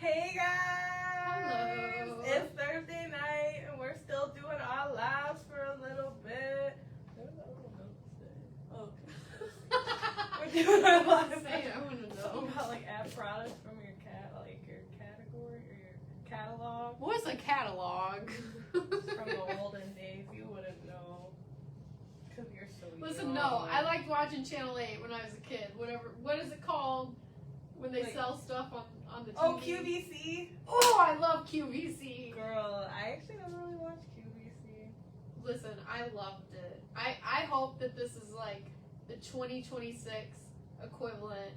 Hey guys! Hello. It's Thursday night and we're still doing our lives for a little bit. What was I going to say? Oh, we're doing our lives. I want to know. Something about like app products from your your category or your catalog. What's a catalog? From the olden days, you wouldn't know. Because you're so Listen, young. no, I liked watching Channel 8 when I was a kid. Whatever, what is it called when they sell stuff on the TV? Oh, QVC? Oh, I love QVC. Girl, I actually don't really watch QVC. Listen, I loved it. I hope that this is like the 2026 equivalent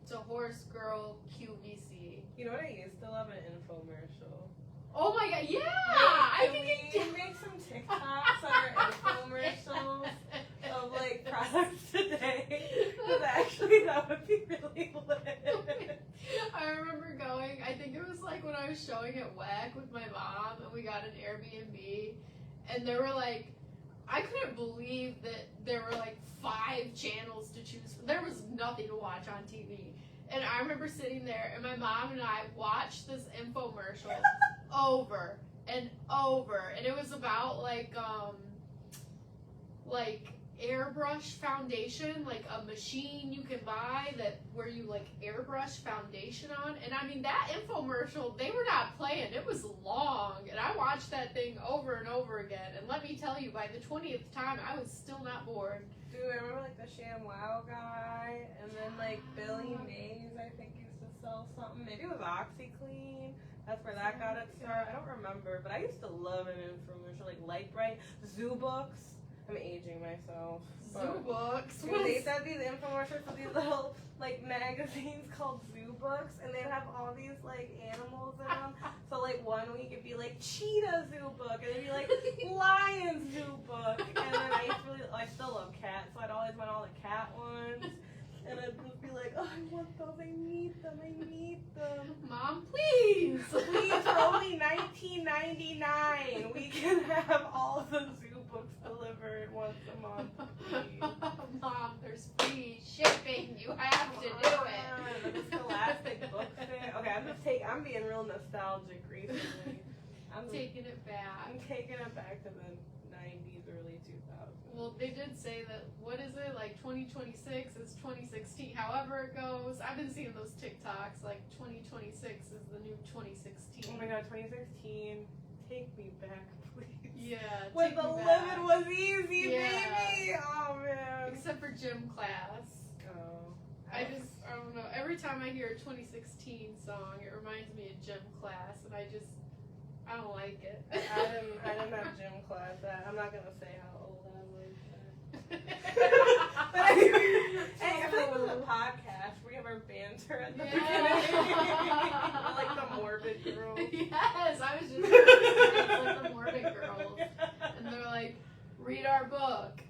to Horse Girl QVC. You know what I used to love? An infomercial. Oh my god, yeah! I I think we make some TikToks on our infomercials of like products today. Because actually that would be really lit. I remember going, I think it was like when I was showing at WEC with my mom and we got an Airbnb and there were like, I couldn't believe that there were like 5 channels to choose from. There was nothing to watch on TV. And I remember sitting there and my mom and I watched this infomercial over and over. And it was about like airbrush foundation, like a machine you can buy that where you like airbrush foundation on. And I mean that infomercial, they were not playing. It was long and I watched that thing over and over again. And let me tell you, by the 20th time I was still not bored. Dude, I remember like the ShamWow guy, and then like Billy Mays, I think used to sell something. Maybe it was OxyClean. That's where that got its start. I don't remember, but I used to love an infomercial like Light Bright, Zoo Books. I'm aging myself. Zoo Books. Dude, they said these infomercials for these little like magazines called Zoo Books, and they'd have all these like animals in them. So like 1 week it'd be like Cheetah Zoo Book, and it'd be like Lion Zoo Book, and then I still love cats, so I'd always want all the cat ones. And I'd just be like, oh, I want those, I need them. Mom, please! Please, for only $19.99, we can have all the zoo books delivered once a month, please. Mom, there's free shipping. You have to do it. The Scholastic book fair. Okay, I'm being real nostalgic recently. I'm taking it back. I'm taking it back to the 90s, early 2000s. Well, they did say that, what is it, like 2026 is 2016, however it goes. I've been seeing those TikToks, like 2026 is the new 2016. Oh my god, 2016. Take me back, please. Yeah, When take the me back. living was easy, Yeah. baby. Oh man. Except for gym class. Oh. I don't know. Every time I hear a 2016 song, it reminds me of gym class, and I don't like it. I didn't have gym class. I'm not gonna say how old I was. But anyway, hey, I feel like this is a podcast. We have our banter at the beginning. We're like the morbid girls. Yes, I was just like the morbid girls, and they're like, read our book.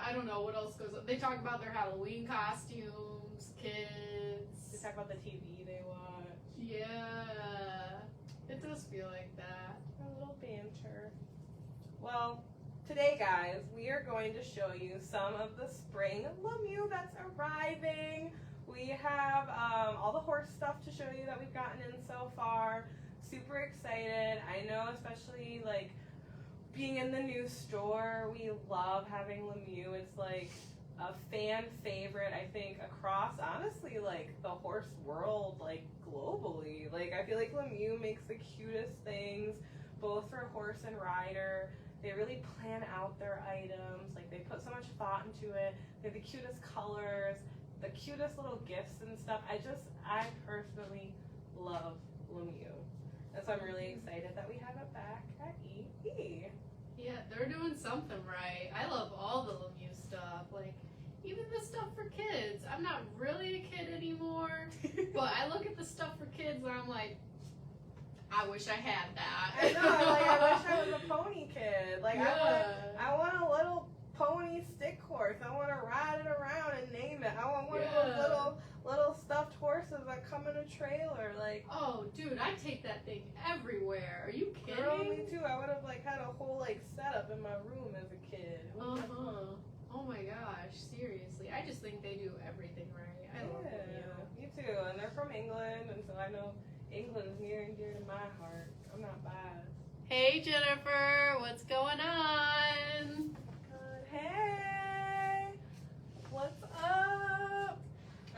I don't know what else goes on. They talk about their Halloween costumes, kids. They talk about the TV they watch. Yeah, it does feel like that. A little banter. Well, today, guys, we are going to show you some of the spring LeMieux that's arriving. We have all the horse stuff to show you that we've gotten in so far. Super excited. I know, especially like being in the new store, we love having LeMieux. It's like a fan favorite, I think, across, honestly, like the horse world, like globally. Like, I feel like LeMieux makes the cutest things, both for horse and rider. They really plan out their items. Like, they put so much thought into it. They have the cutest colors, the cutest little gifts and stuff. I personally love LeMieux. And so I'm really excited that we have it back at EE. Yeah, they're doing something right. I love all the LeMieux stuff. Like, even the stuff for kids. I'm not really a kid anymore, but I look at the stuff for kids and I'm like, I wish I had that. I know, like, I wish I was a pony kid. Like, yeah. I want a little pony stick horse. I want to ride it around and name it. I want one of those little stuffed horses that come in a trailer. Like, oh, dude, I take that thing everywhere. Are you kidding? Girl, me too. I would have like had a whole like setup in my room as a kid. Oh my gosh, seriously. I just think they do everything right. I love them. Me too. And they're from England, and so I know England is near and dear to my heart. I'm not biased. Hey Jennifer, what's going on? Good. Hey, what's up?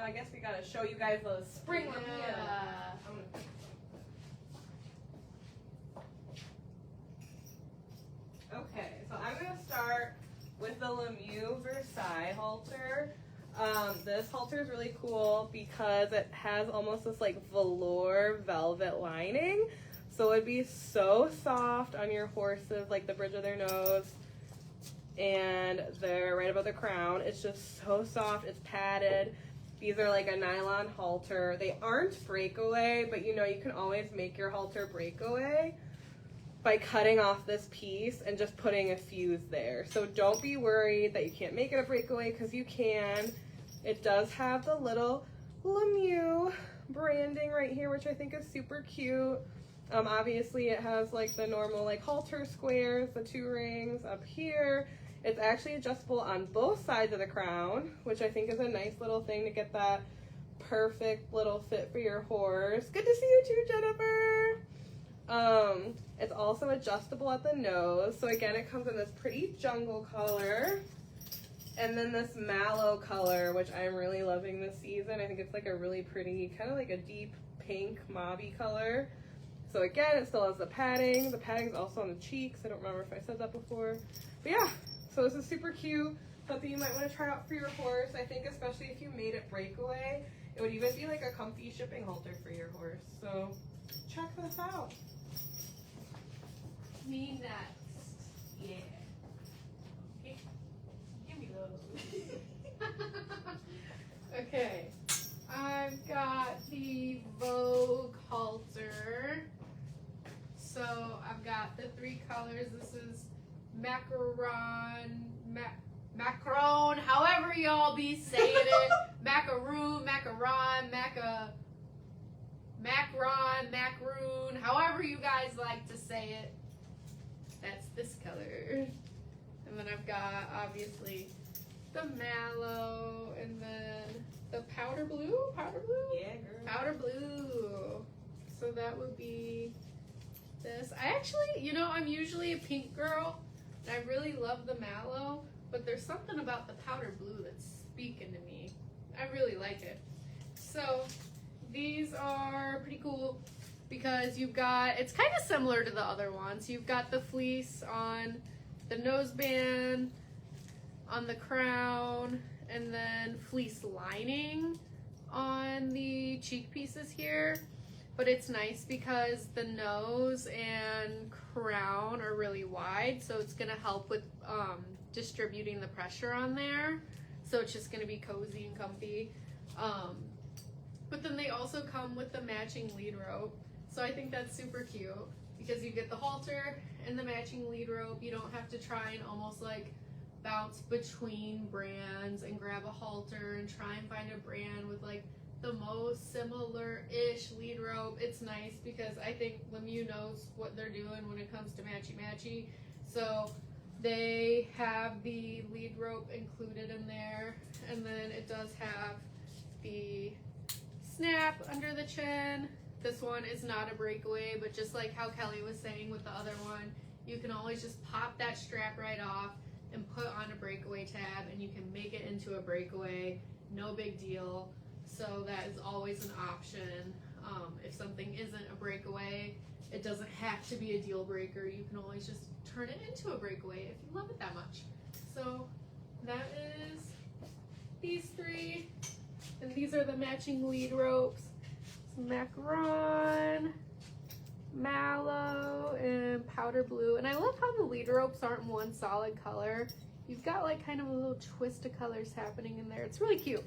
I guess we gotta show you guys the spring LeMieux. Okay, so I'm gonna start with the LeMieux Versailles halter. This halter is really cool because it has almost this like velour velvet lining. So it'd be so soft on your horses, like the bridge of their nose and they're right above the crown. It's just so soft, it's padded. These are like a nylon halter. They aren't breakaway, but you know, you can always make your halter breakaway by cutting off this piece and just putting a fuse there. So don't be worried that you can't make it a breakaway, because you can. It does have the little LeMieux branding right here, which I think is super cute. Obviously it has like the normal like halter squares, the 2 rings up here. It's actually adjustable on both sides of the crown, which I think is a nice little thing to get that perfect little fit for your horse. Good to see you too, Jennifer. It's also adjustable at the nose. So again, it comes in this pretty jungle color. And then this mallow color, which I'm really loving this season. I think it's like a really pretty, kind of like a deep pink mauvey color. So again, it still has the padding. The padding is also on the cheeks. I don't remember if I said that before. But yeah, so this is super cute. Something you might want to try out for your horse. I think especially if you made it breakaway, it would even be like a comfy shipping halter for your horse. So check this out. Me next. Yeah. Okay. Give me those. Okay. I've got the Vogue halter. So I've got the 3 colors. This is macaron, however y'all be saying it. Macaroon, macaroon, however you guys like to say it. That's this color. And then I've got obviously the mallow and then the powder blue. Yeah, girl. Powder blue. So that would be this. I actually, you know, I'm usually a pink girl and I really love the mallow, but there's something about the powder blue that's speaking to me. I really like it. So these are pretty cool because you've got, it's kind of similar to the other ones. You've got the fleece on the noseband, on the crown, and then fleece lining on the cheek pieces here. But it's nice because the nose and crown are really wide, so it's gonna help with distributing the pressure on there. So it's just gonna be cozy and comfy. But then they also come with the matching lead rope. So I think that's super cute because you get the halter and the matching lead rope. You don't have to try and almost like bounce between brands and grab a halter and try and find a brand with like the most similar-ish lead rope. It's nice because I think LeMieux knows what they're doing when it comes to matchy-matchy. So they have the lead rope included in there, and then it does have the snap under the chin. This one is not a breakaway, but just like how Kelly was saying with the other one, you can always just pop that strap right off and put on a breakaway tab, and you can make it into a breakaway. No big deal. So that is always an option. If something isn't a breakaway, it doesn't have to be a deal breaker. You can always just turn it into a breakaway if you love it that much. So that is these 3. And these are the matching lead ropes. It's macaron, mallow, and powder blue. And I love how the lead ropes aren't one solid color. You've got like kind of a little twist of colors happening in there. It's really cute.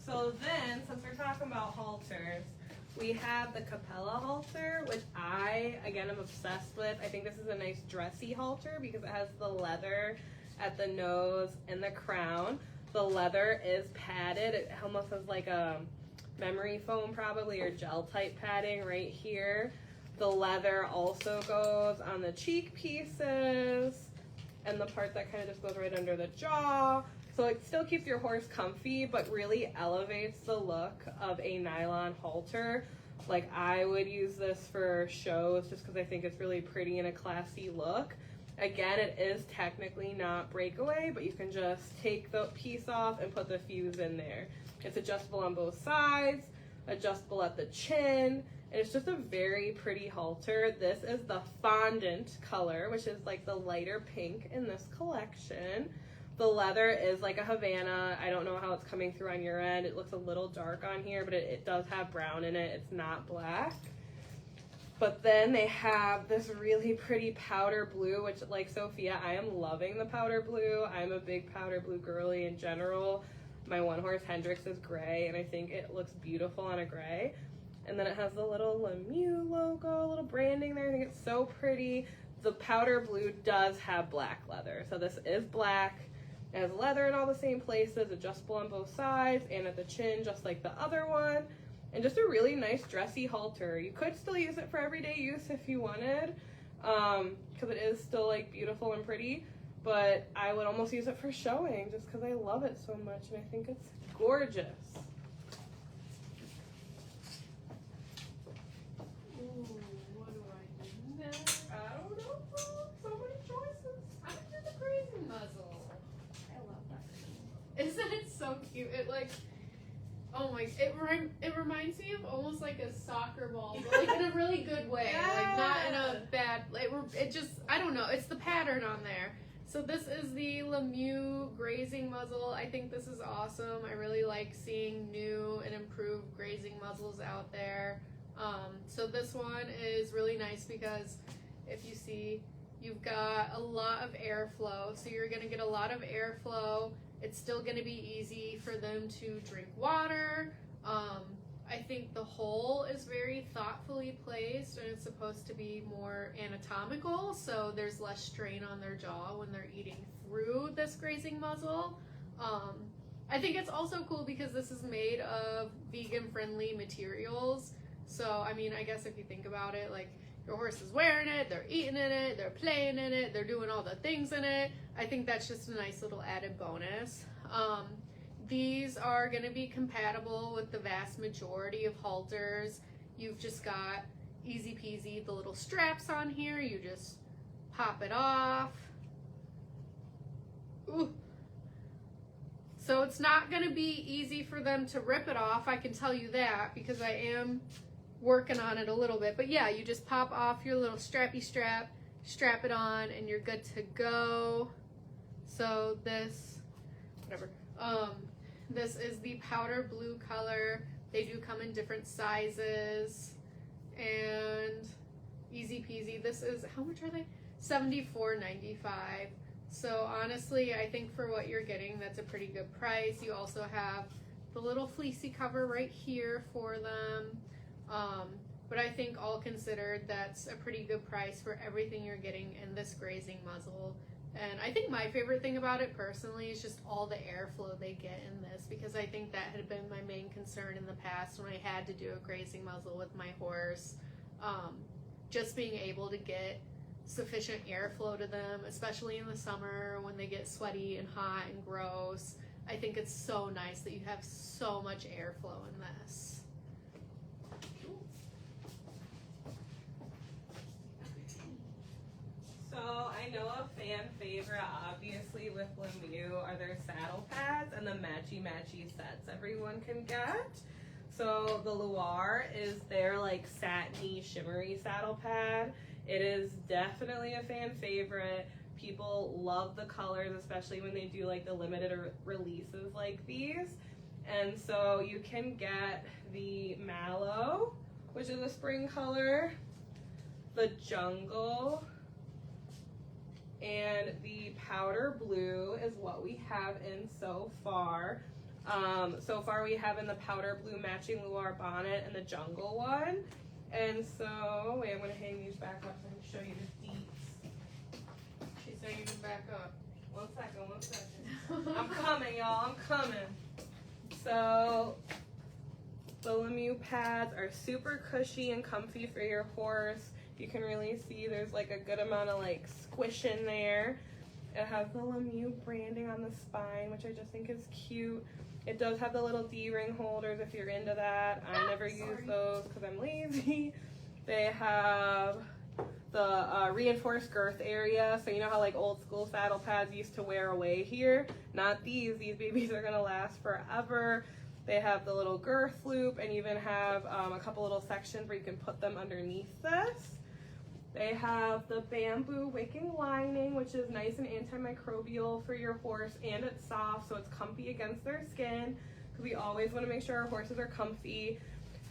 So then, since we're talking about halters, we have the Capella halter, which I, again, am obsessed with. I think this is a nice dressy halter because it has the leather at the nose and the crown. The leather is padded. It almost has like a memory foam probably or gel type padding right here. The leather also goes on the cheek pieces and the part that kind of just goes right under the jaw. So it still keeps your horse comfy, but really elevates the look of a nylon halter. Like, I would use this for shows just because I think it's really pretty and a classy look. Again, it is technically not breakaway, but you can just take the piece off and put the fuse in there. It's adjustable on both sides, adjustable at the chin, and it's just a very pretty halter. This is the fondant color, which is like the lighter pink in this collection. The leather is like a Havana. I don't know how it's coming through on your end. It looks a little dark on here, but it does have brown in it. It's not black. But then they have this really pretty powder blue, which, like Sophia, I am loving the powder blue. I'm a big powder blue girly in general. My one horse, Hendrix, is gray, and I think it looks beautiful on a gray. And then it has the little LeMieux logo, little branding there. I think it's so pretty. The powder blue does have black leather. So this is black. It has leather in all the same places, adjustable on both sides and at the chin, just like the other one. And just a really nice dressy halter. You could still use it for everyday use if you wanted, because it is still like beautiful and pretty. But I would almost use it for showing just because I love it so much and I think it's gorgeous. Ooh, what do I do next? I don't know. So many choices. I'm gonna do the grazing muzzle. I love that. Isn't it so cute? It like, oh my, it reminds me of almost like a soccer ball, but like in a really good way. Like not in a bad, like it just, I don't know, it's the pattern on there. So this is the LeMieux grazing muzzle. I think this is awesome. I really like seeing new and improved grazing muzzles out there. So this one is really nice because if you see, you've got a lot of airflow. So you're gonna get a lot of airflow. It's still gonna be easy for them to drink water. I think the hole is very thoughtfully placed and it's supposed to be more anatomical, so there's less strain on their jaw when they're eating through this grazing muzzle. I think it's also cool because this is made of vegan-friendly materials. So, I mean, I guess if you think about it, like, your horse is wearing it, they're eating in it, they're playing in it, they're doing all the things in it. I think that's just a nice little added bonus. These are going to be compatible with the vast majority of halters. You've just got easy peasy the little straps on here. You just pop it off. Ooh. So it's not going to be easy for them to rip it off, I can tell you that, because I am working on it a little bit. But yeah, you just pop off your little strappy strap, strap it on, and you're good to go. So this, whatever. This is the powder blue color. They do come in different sizes, and easy peasy. This is, how much are they? $74.95. So honestly, I think for what you're getting, that's a pretty good price. You also have the little fleecy cover right here for them. But I think all considered, that's a pretty good price for everything you're getting in this grazing muzzle. And I think my favorite thing about it personally is just all the airflow they get in this, because I think that had been my main concern in the past when I had to do a grazing muzzle with my horse. Just being able to get sufficient airflow to them, especially in the summer when they get sweaty and hot and gross. I think it's so nice that you have so much airflow in this. So I know a fan favorite, obviously, with LeMieux are their saddle pads and the matchy-matchy sets everyone can get. So the Loire is their like satiny, shimmery saddle pad. It is definitely a fan favorite. People love the colors, especially when they do like the limited releases like these. And so you can get the Mallow, which is a spring color, the Jungle, and the powder blue is what we have in so far. So far we have in the powder blue matching Loire bonnet and the Jungle one. And so, wait, I'm going to hang these back up so I can show you the deets. She's saying to back up. One second. I'm coming, y'all, I'm coming. So, the LeMieux pads are super cushy and comfy for your horse. You can really see there's like a good amount of like squish in there. It has the LeMieux branding on the spine, which I just think is cute. It does have the little D-ring holders if you're into that. I never use those because I'm lazy. They have the reinforced girth area. So you know how like old school saddle pads used to wear away here? Not these. These babies are gonna last forever. They have the little girth loop and even have a couple little sections where you can put them underneath this. They have the bamboo wicking lining, which is nice and antimicrobial for your horse, and it's soft, so it's comfy against their skin, because we always want to make sure our horses are comfy.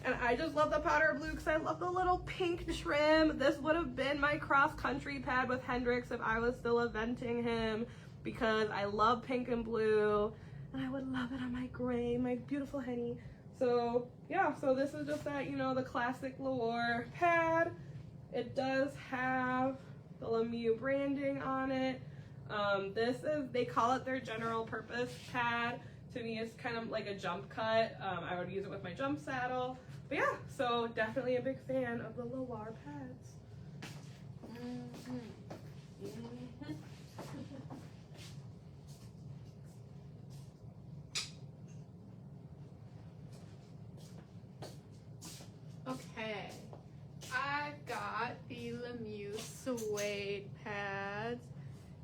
And I just love the powder blue because I love the little pink trim. This would have been my cross-country pad with Hendrix if I was still eventing him, because I love pink and blue, and I would love it on my gray, my beautiful Henny. So yeah, so this is just that, you know, the classic Loire pad. It does have the LeMieux branding on it. This is, they call it their general purpose pad. To me, it's kind of like a jump cut. I would use it with my jump saddle. But yeah, so definitely a big fan of the Loire pads. Okay, I've got the LeMieux suede pads.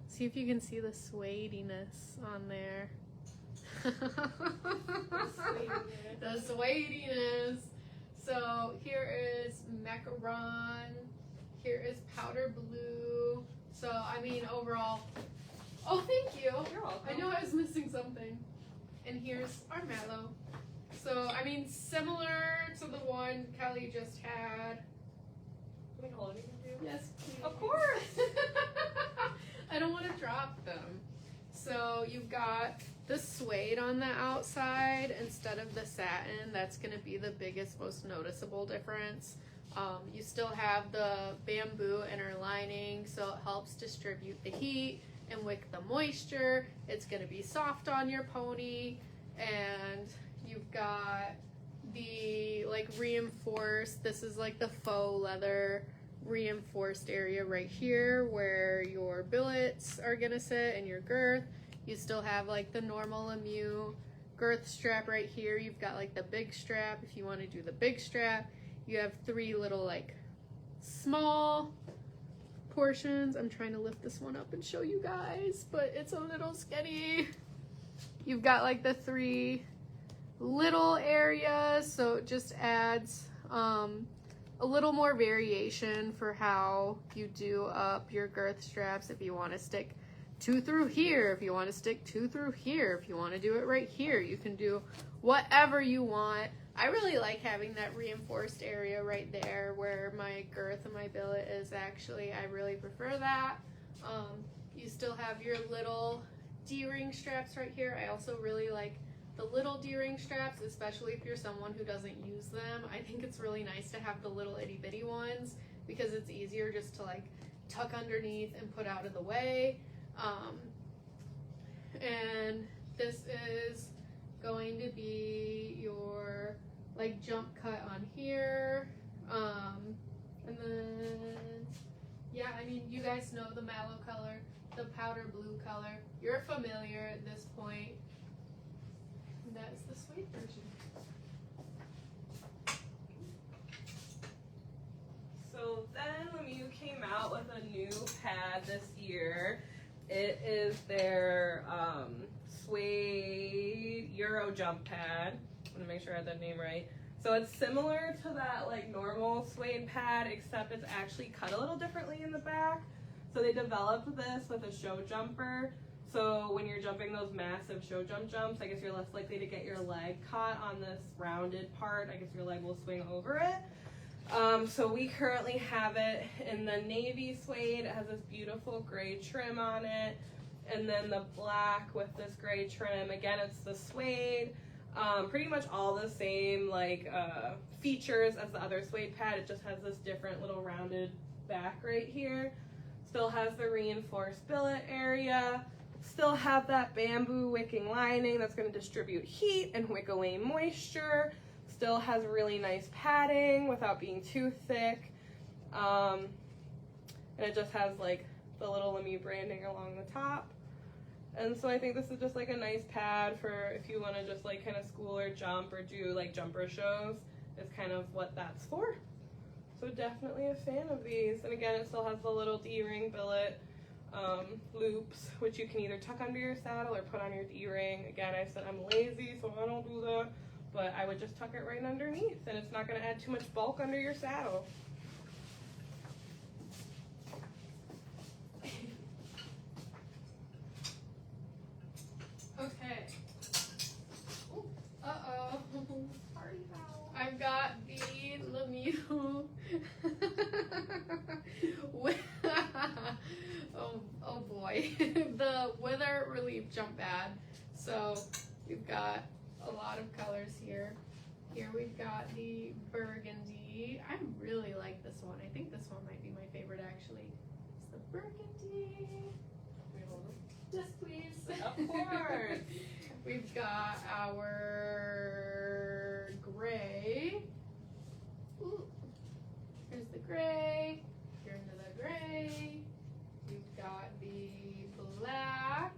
See if you can see the suediness on there. The suediness. So here is macaron. Here is powder blue. So I mean overall. Oh, thank you. You're welcome. I know I was missing something. And here's our mallow. So I mean similar to the one Kelly just had. Can we hold it? Yes, please. Of course. I don't want to drop them. So you've got the suede on the outside instead of the satin. That's going to be the biggest, most noticeable difference. You still have the bamboo inner lining, so it helps distribute the heat and wick the moisture. It's going to be soft on your pony. And you've got the like reinforced, this is like the faux leather reinforced area right here where your billets are gonna sit and your girth. You still have like the normal LeMieux girth strap right here. You've got like the big strap if you want to do the big strap. You have three little like small portions. I'm trying to lift this one up and show you guys, but it's a little skinny. You've got like the three little areas, so it just adds a little more variation for how you do up your girth straps. If you want to stick 2 through here, if you want to stick 2 through here, if you want to do it right here, you can do whatever you want. I really like having that reinforced area right there where my girth and my billet is actually. I really prefer that. You still have your little D-ring straps right here. I also really like the little D-ring straps, especially if you're someone who doesn't use them. I think it's really nice to have the little itty bitty ones because it's easier just to like tuck underneath and put out of the way. And this is going to be your like jump cut on here. And then, yeah, I mean, you guys know the mallow color, the powder blue color. You're familiar at this point. That is the suede version. So then LeMieux came out with a new pad this year. It is their suede Euro jump pad. I want to make sure I have that name right. So it's similar to that like normal suede pad, except it's actually cut a little differently in the back. So they developed this with a show jumper. So when you're jumping those massive show jumps, I guess you're less likely to get your leg caught on this rounded part. I guess your leg will swing over it. So we currently have it in the navy suede. It has this beautiful gray trim on it. And then the black with this gray trim. Again, it's the suede. Pretty much all the same like features as the other suede pad. It just has this different little rounded back right here. Still has the reinforced billet area. Still have that bamboo wicking lining that's going to distribute heat and wick away moisture. Still has really nice padding without being too thick. And it just has like the little LeMieux branding along the top. And so I think this is just like a nice pad for if you want to just like kind of school or jump or do like jumper shows. It's kind of what that's for. So definitely a fan of these. And again, it still has the little D-ring billet loops, which you can either tuck under your saddle or put on your D-ring. Again, I said I'm lazy, so I don't do that. But I would just tuck it right underneath, and it's not going to add too much bulk under your saddle. Okay. Ooh, uh-oh. Party foul. I've got the LeMieux. oh boy. The Wither Relief Jump Pad. So we've got a lot of colors here. Here we've got the burgundy. I really like this one. I think this one might be my favorite actually. It's the burgundy. Yes, please. Of course. We've got our gray. Ooh. Here's the gray. Here's another gray. We've got the black.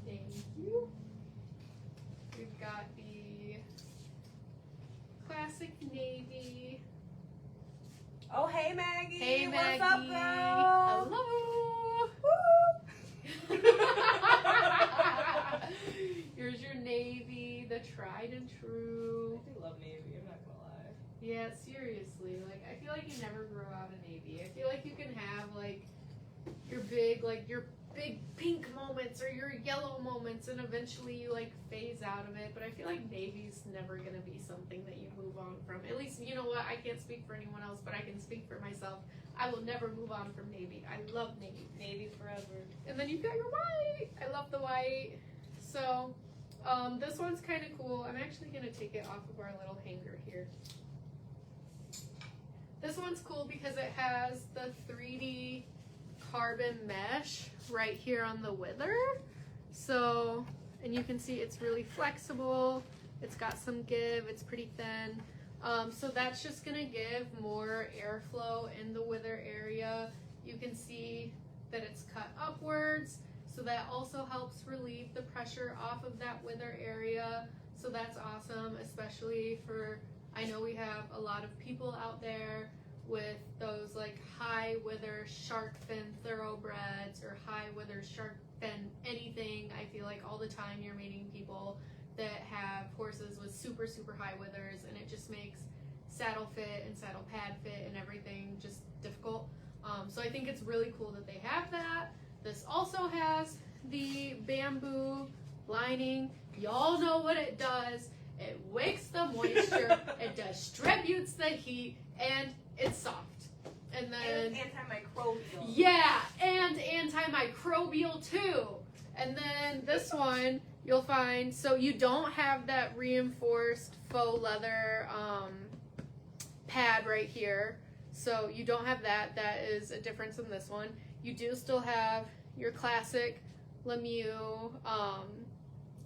Thank you. We've got the classic navy. Oh, hey, Maggie. Hey, Maggie. What's up, girl? Hello. Woo. Here's your navy, the tried and true. I do love navy, I'm not gonna lie. Yeah, seriously. Like, I feel like you never grow out of navy. I feel like you can have, like, your big pink moments or your yellow moments, and eventually you, like, phase out of it. But I feel like navy's never gonna be something that you move on from. At least, you know what? I can't speak for anyone else, but I can speak for myself. I will never move on from navy. I love navy. Navy forever. And then you've got your white. I love the white. So, this one's kind of cool. I'm actually going to take it off of our little hanger here. This one's cool because it has the 3D carbon mesh right here on the wither. So, and you can see it's really flexible. It's got some give. It's pretty thin. So that's just going to give more airflow in the wither area. You can see that it's cut upwards. So that also helps relieve the pressure off of that wither area. So that's awesome, especially for, I know we have a lot of people out there with those like high wither shark fin thoroughbreds or high wither shark fin anything. I feel like all the time you're meeting people that have horses with super, super high withers, and it just makes saddle fit and saddle pad fit and everything just difficult. So I think it's really cool that they have that. This also has the bamboo lining. Y'all know what it does. It wicks the moisture, it distributes the heat, and it's soft. And then antimicrobial. Yeah, and antimicrobial too. And then this one you'll find, so you don't have that reinforced faux leather pad right here. So you don't have that. That is a difference in this one. You do still have your classic LeMieux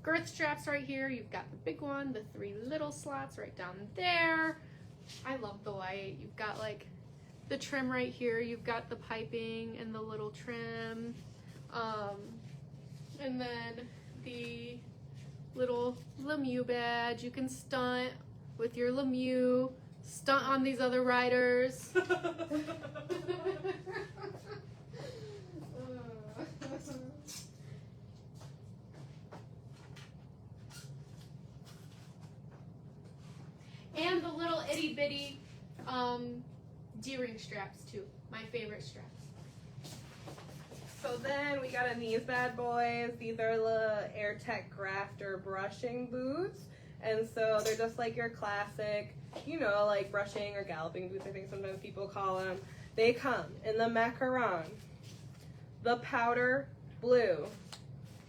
girth straps right here. You've got the big one, the 3 little slots right down there. I love the white. You've got like the trim right here. You've got the piping and the little trim. And then the little LeMieux badge. You can stunt with your LeMieux. Stunt on these other riders. And the little itty bitty D-ring straps too. My favorite straps. So then we got in these bad boys. These are the AirTech Grafter brushing boots. And so they're just like your classic, you know, like brushing or galloping boots, I think sometimes people call them. They come in the macaron, the powder blue,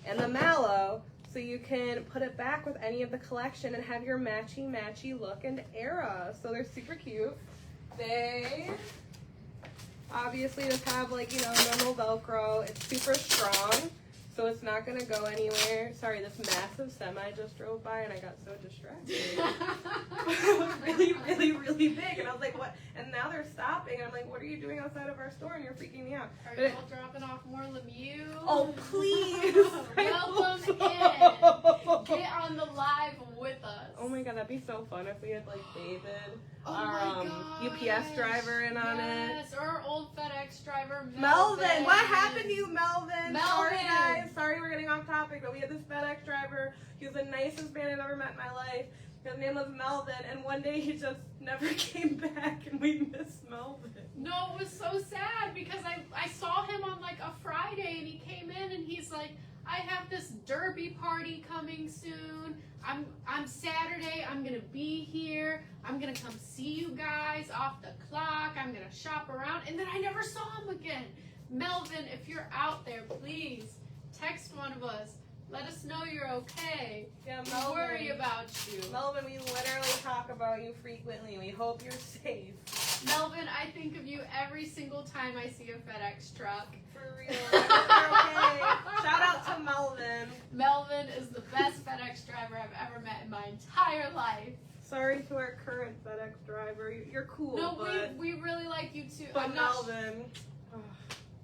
and the mallow, so you can put it back with any of the collection and have your matchy look and era. So they're super cute. They obviously just have like, you know, normal Velcro. It's super strong. so it's not gonna go anywhere. Sorry, this massive semi just drove by and I got so distracted. It was really, really, really big, and I was like, what? And now they're stopping, and I'm like, what are you doing outside of our store? And you're freaking me out. Are you all dropping off more LeMieux? Oh, please! Welcome in. Get on the live with us. Oh my god, that'd be so fun if we had like David, Oh our my UPS driver in on it. Yes, or our old FedEx driver, Melvin! What happened to you, Melvin? Sorry Melvin. guys, sorry we're getting off topic, but we had this FedEx driver. He was the nicest man I've ever met in my life. His name was Melvin, and one day he just never came back, and we missed Melvin. No, it was so sad because I saw him on like a Friday and he came in and he's like, I have this derby party coming soon. I'm Saturday, I'm gonna be here. I'm gonna come see you guys off the clock. I'm gonna shop around, and then I never saw him again. Melvin, if you're out there, please text one of us. Let us know you're okay. Yeah, We Melvin. worry about you. Melvin, we literally talk about you frequently. We hope you're safe. Melvin, I think of you every single time I see a FedEx truck. For real. I hope you're okay. Shout out to Melvin. Melvin is the best FedEx driver I've ever met in my entire life. Sorry to our current FedEx driver. You're cool, No, but, we really like you too. but I'm not. Melvin.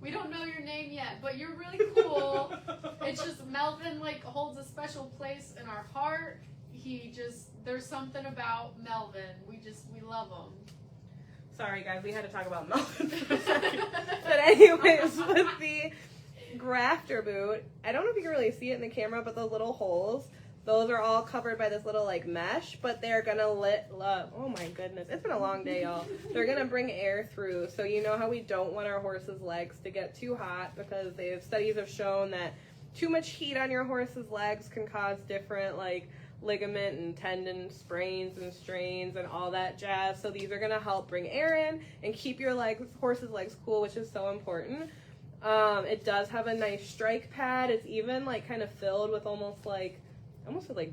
We don't know your name yet, but you're really cool. It's just Melvin like holds a special place in our heart. There's something about Melvin. We love him. Sorry guys, we had to talk about Melvin for a second. But anyways, with the grafter boot, I don't know if you can really see it in the camera, but the little holes, those are all covered by this little like mesh, but they're gonna oh my goodness, it's been a long day, y'all. They're gonna bring air through, so you know how we don't want our horse's legs to get too hot, because studies have shown that too much heat on your horse's legs can cause different like ligament and tendon sprains and strains and all that jazz. So these are going to help bring air in and keep your horse's legs cool, which is so important. It does have a nice strike pad. It's even like kind of filled with almost like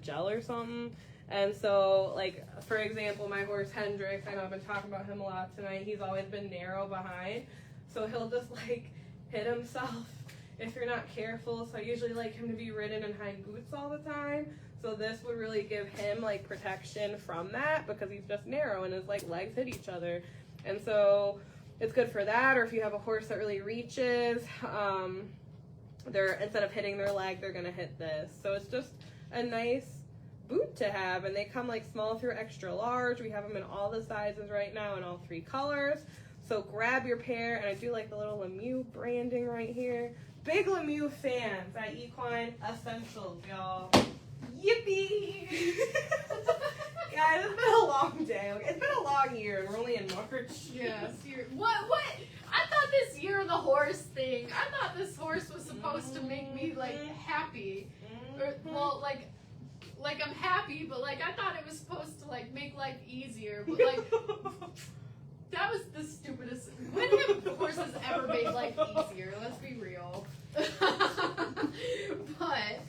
gel or something. And so, like, for example, my horse Hendrix, I know I've been talking about him a lot tonight. He's always been narrow behind, so he'll just like hit himself if you're not careful. So I usually like him to be ridden in high boots all the time. So this would really give him like protection from that, because he's just narrow and his like legs hit each other. And so it's good for that. Or if you have a horse that really reaches, instead of hitting their leg, they're gonna hit this. So it's just a nice boot to have, and they come like small through extra large. We have them in all the sizes right now in all 3 colors. So grab your pair, and I do like the little LeMieux branding right here. Big LeMieux fans at Equine Essentials, y'all. Yippee! Guys, it's been a long day. It's been a long year, and we're only in March. Yes. What? I thought this year the horse thing. I thought this horse was supposed to make me like happy. Or, well, like I'm happy, but like I thought it was supposed to like make life easier. But like that was the stupidest. When have horses ever made life easier? Let's be real. But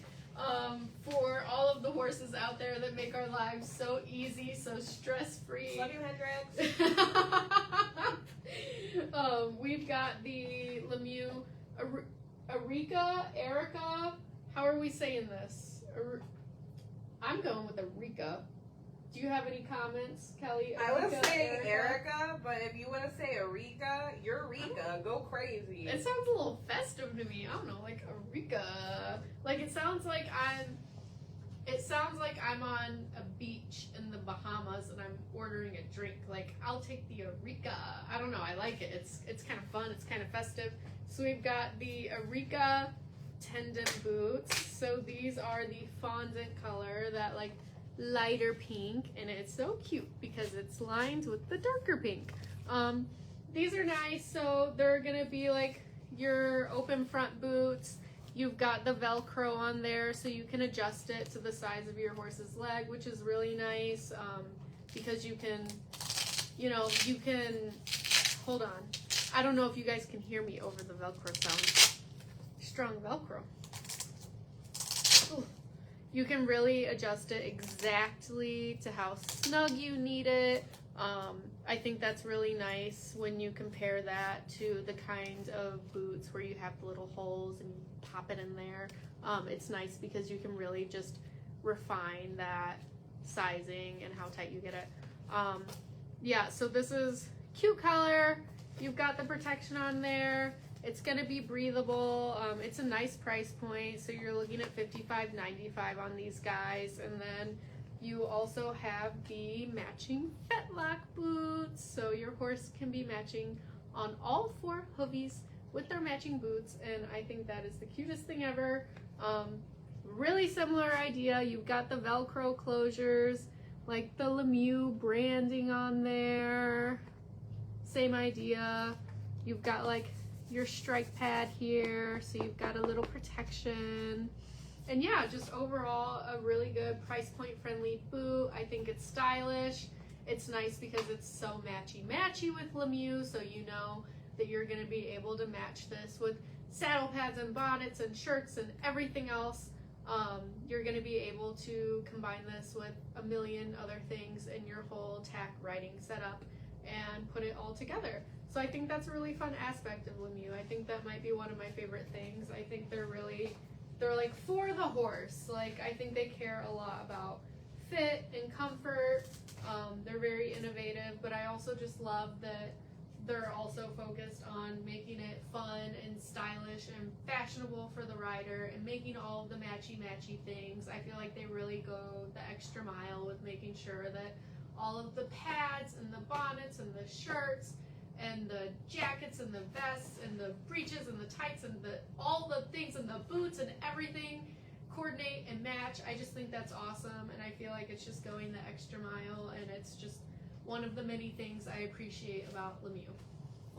for all of the horses out there that make our lives so easy, so stress-free. Love you, Hendrix. We've got the LeMieux Erica. How are we saying this? I'm going with Erica. Do you have any comments, Kelly? I would say Erica, but if you want to say Eureka, Eureka, go crazy. It sounds a little festive to me. I don't know, like Eureka. Like it sounds like I'm on a beach in the Bahamas and I'm ordering a drink. Like I'll take the Eureka. I don't know. I like it. It's kind of fun. It's kind of festive. So we've got the Eureka tendon boots. So these are the fondant color, that like lighter pink, and it's so cute because it's lined with the darker pink. These are nice. So they're gonna be like your open front boots. You've got the Velcro on there, so you can adjust it to the size of your horse's leg, which is really nice, because you can, hold on. I don't know if you guys can hear me over the Velcro sound. Strong Velcro. Ooh. You can really adjust it exactly to how snug you need it. I think that's really nice when you compare that to the kind of boots where you have the little holes and you pop it in there. It's nice because you can really just refine that sizing and how tight you get it. Yeah, so this is cute color. You've got the protection on there. It's gonna be breathable. It's a nice price point, so you're looking at $55.95 on these guys, and then you also have the matching fetlock boots, so your horse can be matching on all 4 hoovies with their matching boots, and I think that is the cutest thing ever. Really similar idea. You've got the Velcro closures, like the LeMieux branding on there. Same idea. You've got like your strike pad here, so you've got a little protection. And yeah, just overall a really good price point friendly boot. I think it's stylish. It's nice because it's so matchy with LeMieux, so you know that you're gonna be able to match this with saddle pads and bonnets and shirts and everything else. You're gonna be able to combine this with a million other things in your whole tack riding setup and put it all together. So I think that's a really fun aspect of LeMieux. I think that might be one of my favorite things. I think they're like for the horse. Like, I think they care a lot about fit and comfort. They're very innovative, but I also just love that they're also focused on making it fun and stylish and fashionable for the rider and making all of the matchy things. I feel like they really go the extra mile with making sure that all of the pads and the bonnets and the shirts and the jackets and the vests and the breeches and the tights and all the things and the boots and everything coordinate and match. I just think that's awesome, and I feel like it's just going the extra mile, and it's just one of the many things I appreciate about LeMieux.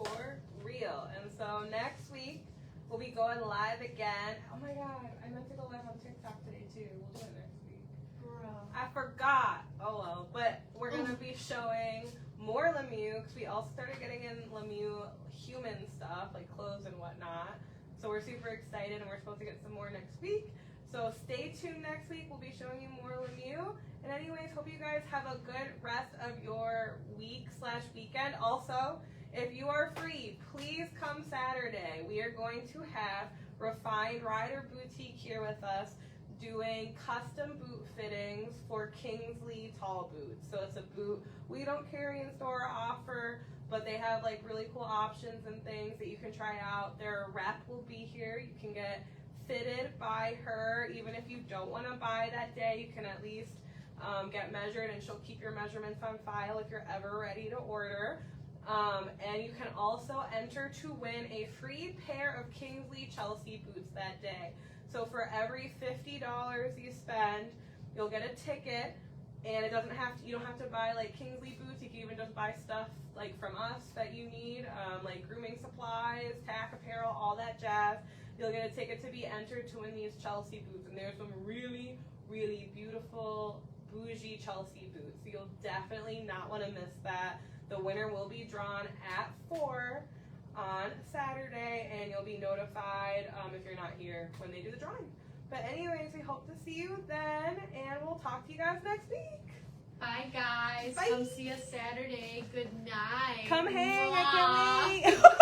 For real. And so next week we'll be going live again. Oh my god, I meant to go live on TikTok today too. We'll do it next week. Bruh. I forgot. Oh well. But we're gonna be showing more LeMieux because we also started getting in LeMieux human stuff like clothes and whatnot. So we're super excited, and we're supposed to get some more next week. So stay tuned next week. We'll be showing you more LeMieux. And anyways, hope you guys have a good rest of your week/weekend. Also, if you are free, please come Saturday. We are going to have Refined Rider Boutique here with us doing custom boot fittings for Kingsley tall boots. So it's a boot we don't carry in store or offer, but they have like really cool options and things that you can try out. Their rep will be here. You can get fitted by her. Even if you don't want to buy that day, you can at least get measured, and she'll keep your measurements on file if you're ever ready to order. And you can also enter to win a free pair of Kingsley Chelsea boots that day. So for every $50 you spend, you'll get a ticket, and it doesn't have to, you don't have to buy like Kingsley boots. You can even just buy stuff like from us that you need, like grooming supplies, tack apparel, all that jazz. You'll get a ticket to be entered to win these Chelsea boots, and there's some really beautiful bougie Chelsea boots. So you'll definitely not want to miss that. The winner will be drawn at 4 on Saturday, and you'll be notified if you're not here when they do the drawing. But anyways, we hope to see you then, and we'll talk to you guys next week. Bye guys. Bye. Come see us Saturday. Good night. Come hang, Mwah. I can't wait.